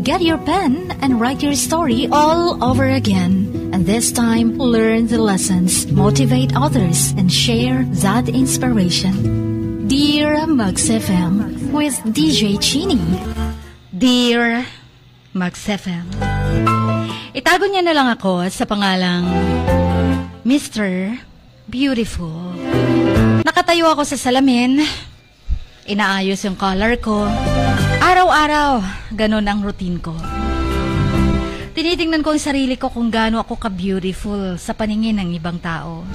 Get your pen and write your story all over again. And this time, learn the lessons, motivate others, and share that inspiration. Dear Max FM with DJ Chini. Dear Max FM, itago niya na lang ako sa pangalang Mr. Beautiful. Nakatayo ako sa salamin, inaayos yung collar ko. Araw-araw, ganun ang routine ko. Tinitingnan ko ang sarili ko kung gaano ako ka-beautiful sa paningin ng ibang tao.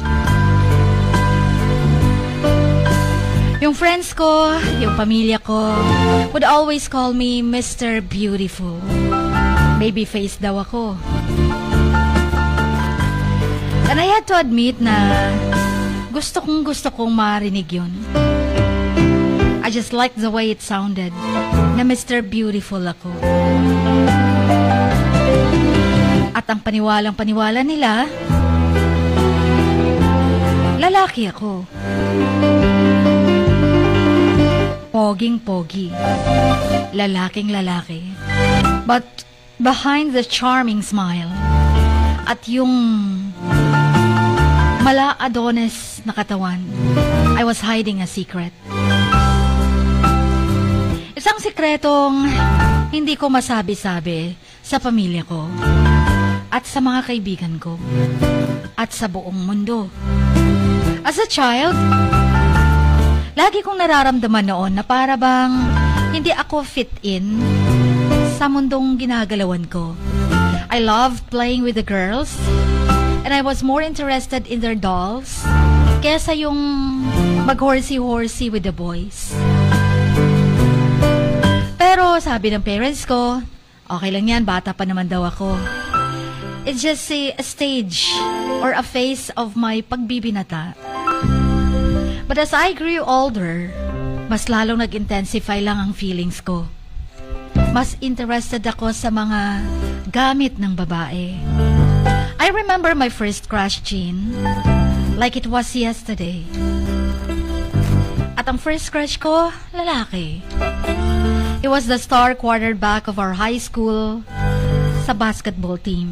Yung friends ko, yung pamilya ko, would always call me Mr. Beautiful. Baby face daw ako. And I had to admit na gusto kong marinig yun. I just liked the way it sounded na Mr. Beautiful ako. At ang paniwalang-paniwala nila, lalaki ako. Poging-pogi. Lalaking-lalaki. But behind the charming smile at yung mala-Adonis na katawan, I was hiding a secret. Isang sikretong hindi ko masabi-sabi sa pamilya ko at sa mga kaibigan ko at sa buong mundo. As a child, lagi kong nararamdaman noon na para bang hindi ako fit in sa mundong ginagalawan ko. I loved playing with the girls and I was more interested in their dolls kesa yung mag-horsey-horsey with the boys. Pero sabi ng parents ko, okay lang yan, bata pa naman daw ako. It's just a stage or a phase of my pagbibinata. But as I grew older, mas lalong nag-intensify lang ang feelings ko. Mas interested ako sa mga gamit ng babae. I remember my first crush, Jean, like it was yesterday. At ang first crush ko, lalaki. He was the star quarterback of our high school sa basketball team.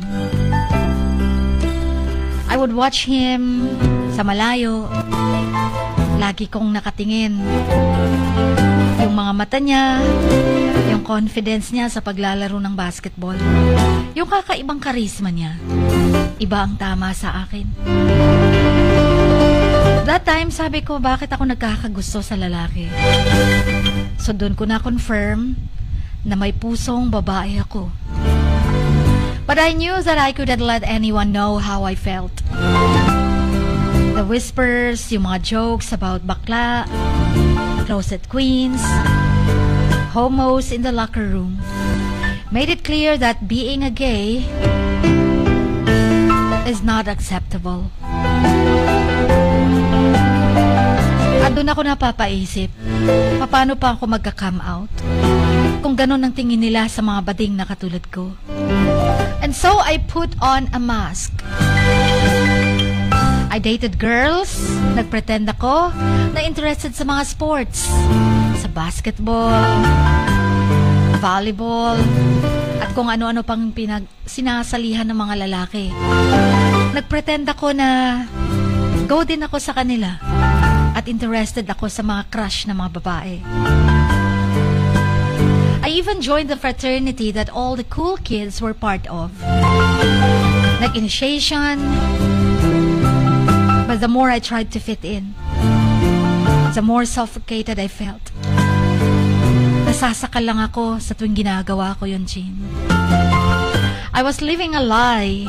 I would watch him sa malayo. Lagi kong nakatingin. Yung mga mata niya, yung confidence niya sa paglalaro ng basketball, yung kakaibang karisma niya, iba ang tama sa akin. That time, sabi ko, bakit ako nagkakagusto sa lalaki? So doon ko na-confirm na may pusong babae ako. But I knew that I couldn't let anyone know how I felt. The whispers, yung mga jokes about bakla, closet queens, homos in the locker room, made it clear that being a gay is not acceptable. At doon ako napapaisip, paano pa ako magka-come out kung ganun ang tingin nila sa mga bading na katulad ko. And so I put on a mask. I dated girls, nagpretend ako na interested sa mga sports, sa basketball, volleyball, at kung ano-ano pang sinasalihan ng mga lalaki. Nagpretend ako na go din ako sa kanila at interested ako sa mga crush na mga babae. I even joined the fraternity that all the cool kids were part of. Nag-initiation, but the more I tried to fit in, the more suffocated I felt. Nasasakal lang ako sa tuwing ginagawa ko yun, Jean. I was living a lie,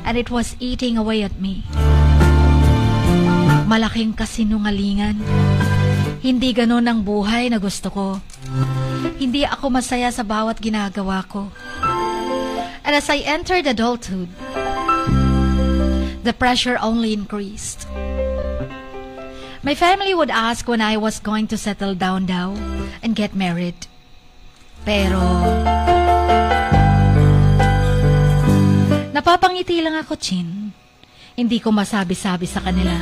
and it was eating away at me. Malaking kasinungalingan. Hindi ganon ang buhay na gusto ko. Hindi ako masaya sa bawat ginagawa ko. And as I entered adulthood, the pressure only increased. My family would ask when I was going to settle down daw and get married. Pero napapangiti lang ako, Chin. Hindi ko masabi-sabi sa kanila.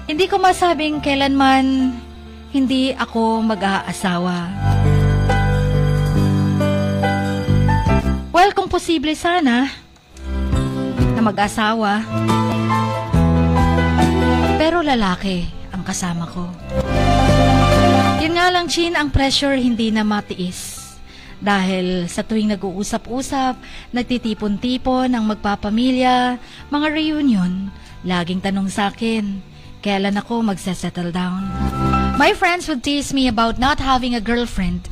Hindi ko masabing kailanman hindi ako mag-aasawa. Well, kung posible sana na mag-asawa, pero lalaki ang kasama ko. Yun nga lang, Chin, ang pressure hindi na matiis. Dahil sa tuwing nag-uusap-usap, nagtitipon-tipon ang magpapamilya, mga reunion, laging tanong sa akin, kailan ako magsasettle down? My friends would tease me about not having a girlfriend.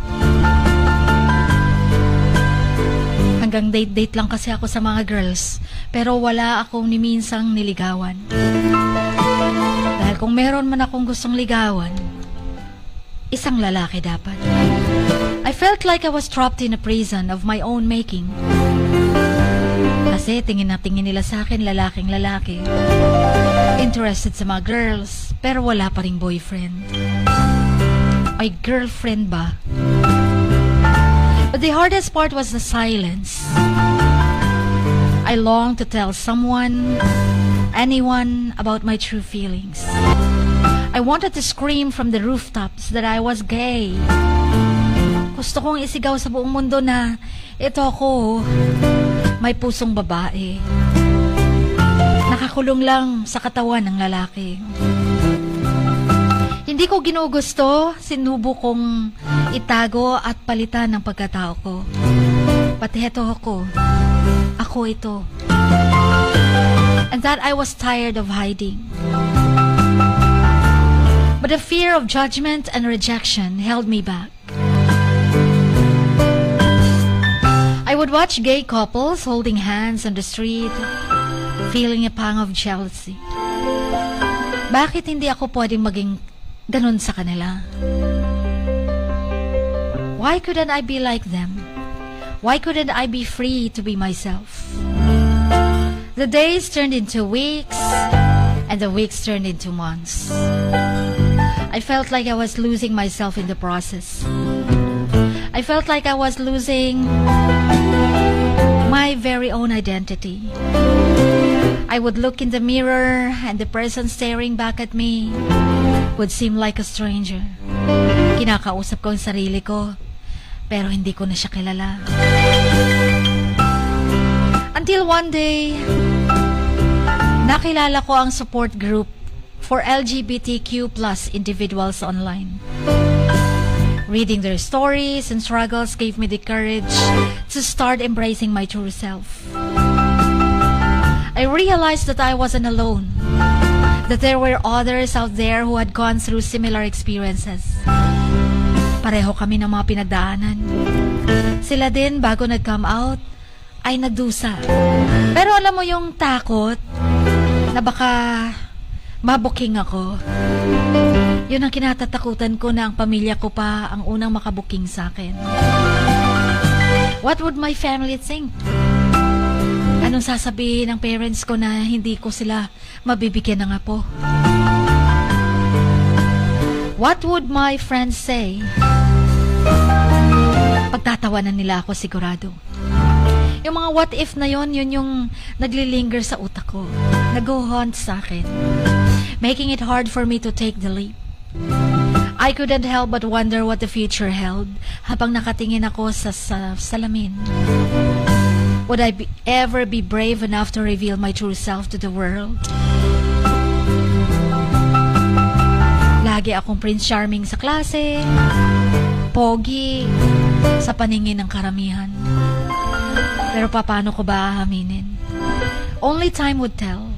Hanggang date-date lang kasi ako sa mga girls, pero wala akong ni minsang niligawan. Dahil kung meron man akong gustong ligawan, isang lalaki dapat. I felt like I was trapped in a prison of my own making. Kasi tingin na tingin nila sa akin, lalaking lalaki. Interested sa mga girls, pero wala pa ring boyfriend. Ay, girlfriend ba? But the hardest part was the silence. I longed to tell someone, anyone, about my true feelings. I wanted to scream from the rooftops that I was gay. Gusto kong isigaw sa buong mundo na ito ako, may pusong babae. Nakakulong lang sa katawan ng lalaki. Hindi ko ginugusto, sinubo kong itago at palitan ng pagkatao ko. Pati ito ako. Ako ito. And that I was tired of hiding. But the fear of judgment and rejection held me back. I would watch gay couples holding hands on the street, feeling a pang of jealousy. Bakit hindi ako pwedeng maging ganun sa kanila? Why couldn't I be like them? Why couldn't I be free to be myself? The days turned into weeks, and the weeks turned into months. I felt like I was losing myself in the process. I felt like I was losing my very own identity. I would look in the mirror and the person staring back at me would seem like a stranger. Kinakausap ko ang sarili ko, pero hindi ko na siya kilala. Until one day, nakilala ko ang support group for LGBTQ+ individuals online. Reading their stories and struggles gave me the courage to start embracing my true self. I realized that I wasn't alone, that there were others out there who had gone through similar experiences. Pareho kami ng mga pinagdaanan. Sila din, bago nag-come out, ay nagdusa. Pero alam mo yung takot na baka mabuking ako. Yun ang kinatatakutan ko, na ang pamilya ko pa ang unang makabuking sa akin. What would my family think? Anong sasabihin ng parents ko na hindi ko sila mabibigyan ng apo? What would my friends say? Pagtatawanan nila ako sigurado. Yung mga what if na yun yung naglilinger sa utak ko. Nag-haunt sa akin, making it hard for me to take the leap. I couldn't help but wonder what the future held habang nakatingin ako sa salamin. Would I ever be brave enough to reveal my true self to the world? Lagi akong Prince Charming sa klase, pogi sa paningin ng karamihan. Pero paano ko ba aaminin? Only time would tell.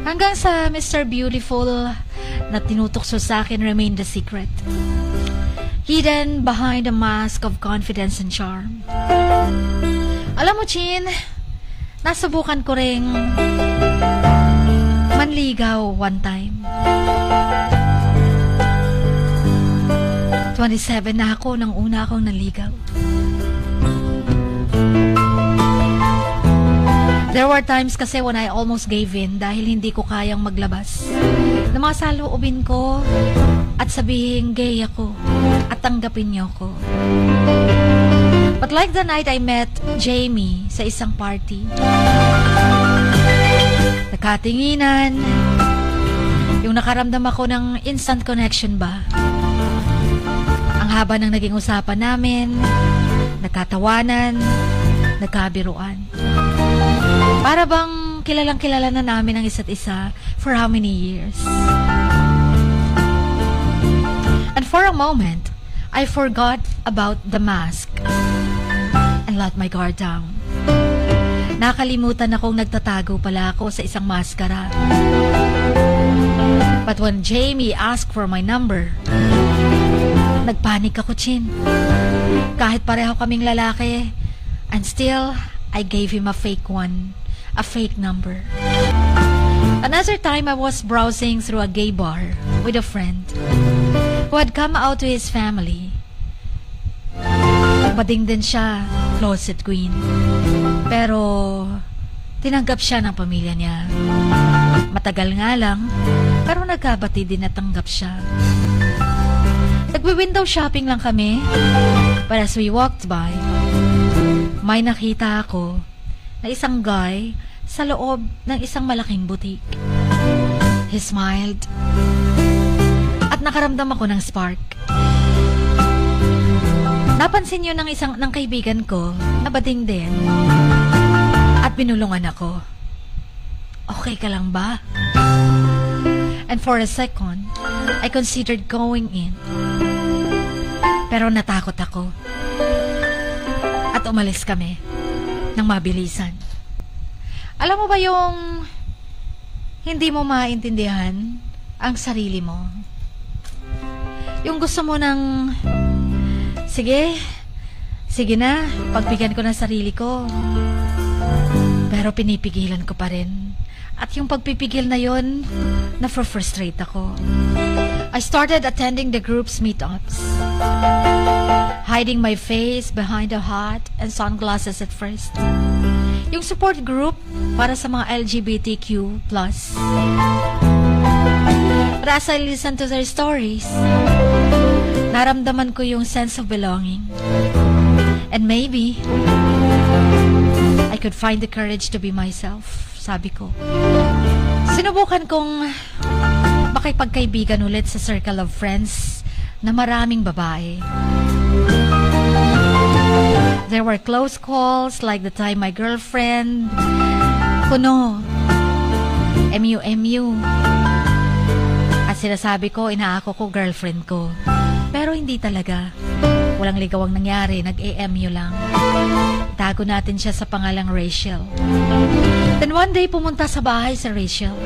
Hanggang sa Mr. Beautiful na tinutokso sa akin remained the secret. Hidden behind a mask of confidence and charm. Alam mo, Chin, nasubukan ko ring manligaw one time. 27 na ako nang una akong naligaw. There were times kasi when I almost gave in dahil hindi ko kayang maglabas ng mga saloobin ko at sabihin gay ako at tanggapin niyo ko. But like the night I met Jamie sa isang party, nakatinginan, Yung nakaramdam ako ng instant connection ba? Ang haba ng naging usapan namin, nagkatawanan, nagkabiruan. Para bang kilalang kilala na namin ang isa't isa for how many years? And for a moment, I forgot about the mask and let my guard down. Nakalimutan akong nagtatago pala ako sa isang maskara. But when Jamie asked for my number, nagpanik ako, Chin. Kahit pareho kaming lalaki, and still, I gave him a fake one, a fake number. Another time, I was browsing through a gay bar with a friend who had come out to his family. Bading din siya, closet queen. Pero, tinanggap siya ng pamilya niya. Matagal nga lang, pero nagkabati din na tanggap siya. Nagwi-window shopping lang kami. But as we walked by, may nakita ako na isang guy sa loob ng isang malaking butik. He smiled. At nakaramdam ako ng spark. Napansin yun ng kaibigan ko na bading din. At binulungan ako. Okay ka lang ba? And for a second, I considered going in. Pero natakot ako. At umalis kami ng mabilisan. Alam mo ba yung hindi mo maintindihan ang sarili mo? Yung gusto mo ng sige na, pagbigyan ko ng sarili ko. Pero pinipigilan ko pa rin. At yung pagpipigil na yon, na-frustrate ako. I started attending the group's meetups, hiding my face behind a hat and sunglasses at first. Yung support group para sa mga LGBTQ+. But as I listened to their stories, naramdaman ko yung sense of belonging. And maybe, I could find the courage to be myself, sabi ko. Sinubukan kong makipagkaibigan ulit sa circle of friends na maraming babae. There were close calls like the time my girlfriend, kuno, MU. At sinasabi ko, inaako ko girlfriend ko. Pero hindi talaga. Walang ligawang nangyari, nag-AMU lang. Tago natin siya sa pangalang Rachel. Then one day, pumunta sa bahay si Rachel.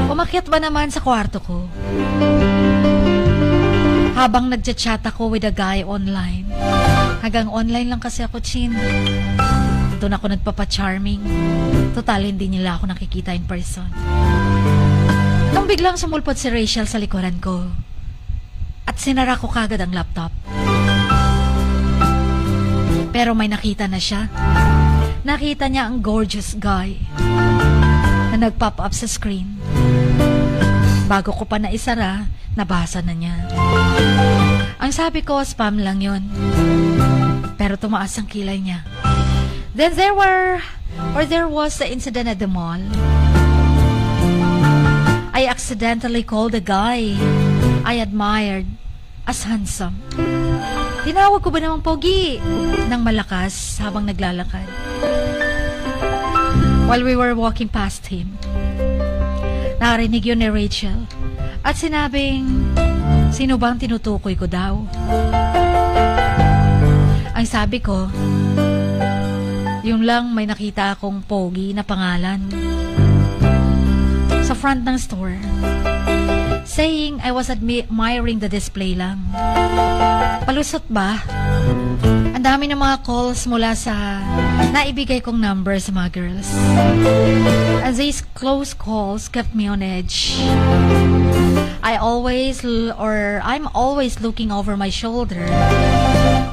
Umakyat ba naman sa kwarto ko? Habang nagchat-chat ako with a guy online. Hanggang online lang kasi ako, Chin. Doon ako nagpapa-charming. Total, hindi nila ako nakikita in person. Nung biglang sumulpot si Rachel sa likuran ko, at sinara ko kagad ang laptop. Pero may nakita na siya. Nakita niya ang gorgeous guy na nag-pop up sa screen. Bago ko pa naisara, nabasa na niya. Ang sabi ko, spam lang yun. Pero tumaas ang kilay niya. Then there was the incident at the mall. I accidentally called the guy I admired as handsome. Tinawag ko ba namang pogi ng malakas habang naglalakad. While we were walking past him, narinig yun ni Rachel at sinabing, sino bang tinutukoy ko daw? Ang sabi ko, yung lang may nakita akong pogi na pangalan sa front ng store, saying I was admiring the display lang. Palusot ba? Ang dami ng mga calls mula sa naibigay kong number sa mga girls. As these close calls kept me on edge. I'm always looking over my shoulder.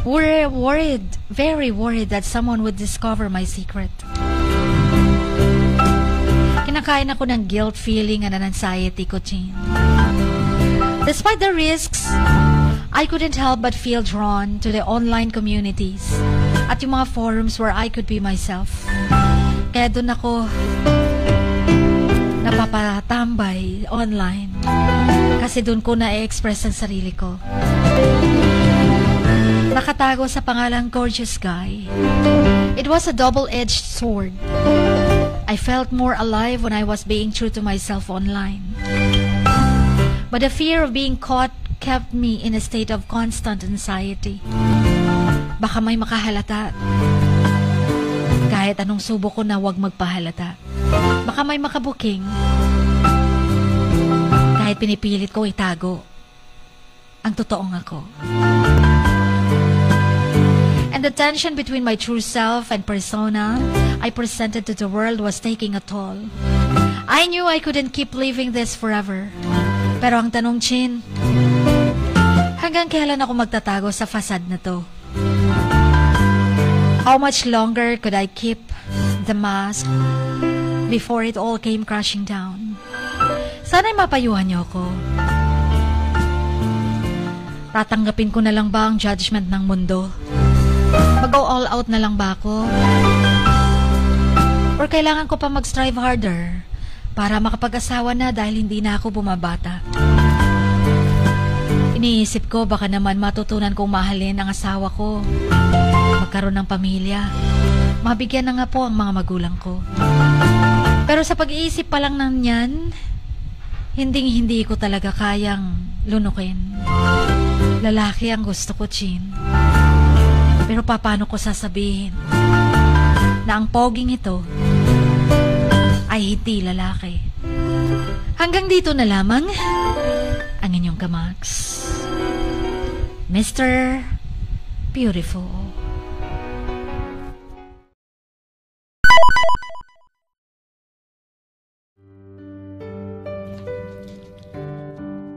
Worried, very worried that someone would discover my secret. Kinakain ako ng guilt feeling and an anxiety ko, Chin. Despite the risks, I couldn't help but feel drawn to the online communities at yung mga forums where I could be myself. Kaya doon ako napapatambay online. Kasi doon ko na-express ang sarili ko. Nakatago sa pangalang Gorgeous Guy. It was a double-edged sword. I felt more alive when I was being true to myself online. But the fear of being caught kept me in a state of constant anxiety. Baka may makahalata. Kahit anong subo ko na wag magpahalata. Baka may makabuking. Kahit pinipilit ko itago ang totoong ako. And the tension between my true self and persona I presented to the world was taking a toll. I knew I couldn't keep living this forever. Pero ang tanong, Chin, hanggang kailan ako magtatago sa fasad na to? How much longer could I keep the mask before it all came crashing down? Sana'y mapayuhan niyo ako. Tatanggapin ko na lang ba ang judgment ng mundo? Mag-go all out na lang ba ako? Or kailangan ko pa mag-strive harder para makapag-asawa na dahil hindi na ako bumabata? Iniisip ko baka naman matutunan kong mahalin ang asawa ko, magkaroon ng pamilya, mabigyan na nga po ang mga magulang ko. Pero sa pag-iisip pa lang ng yan, hindi ko talaga kayang lunukin. Lalaki ang gusto ko, Chin. Pero paano ko sasabihin na ang poging ito ay hindi lalaki? Hanggang dito na lamang ang inyong kamags, Mr. Beautiful.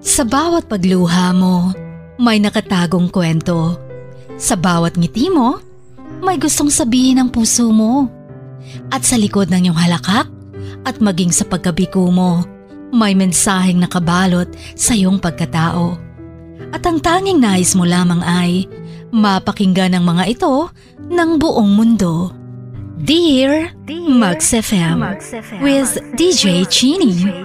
Sa bawat pagluha mo, may nakatagong kwento. Sa bawat ngiti mo, may gustong sabihin ang puso mo. At sa likod ng iyong halakak at maging sa pagkabiko mo, may mensaheng nakabalot sa iyong pagkatao. At ang tanging nais mo lamang ay mapakinggan ang mga ito ng buong mundo. Dear Max FM with DJ Chini.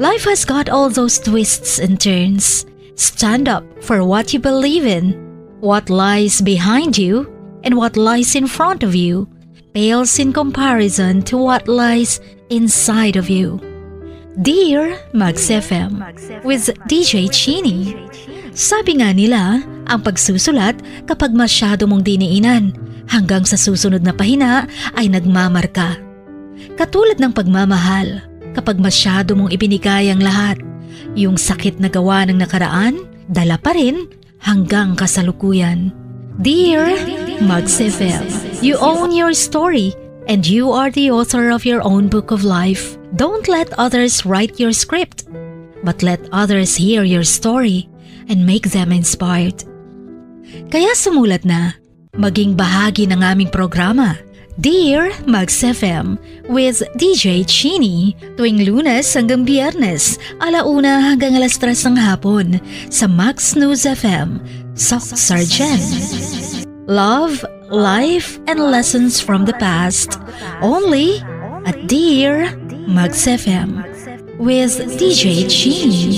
Life has got all those twists and turns. Stand up for what you believe in. What lies behind you and what lies in front of you pales in comparison to what lies inside of you. Dear Max FM with DJ Chini. Sabi nga nila, ang pagsusulat kapag masyado mong diniinan hanggang sa susunod na pahina ay nagmamarka. Katulad ng pagmamahal, kapag masyado mong ibinigay ang lahat, yung sakit na gawa ng nakaraan, dala pa rin hanggang kasalukuyan. Dear Max FM, you own your story and you are the author of your own book of life. Don't let others write your script, but let others hear your story and make them inspired. Kaya sumulat na, maging bahagi ng aming programa, Dear Max FM with DJ Chini, tuwing Lunes hanggang Biyernes, 1:00 hanggang 3:00 ng hapon sa Max News FM, Sock Sargent. Love, life, and lessons from the past, only at Dear Max FM with DJ Chini.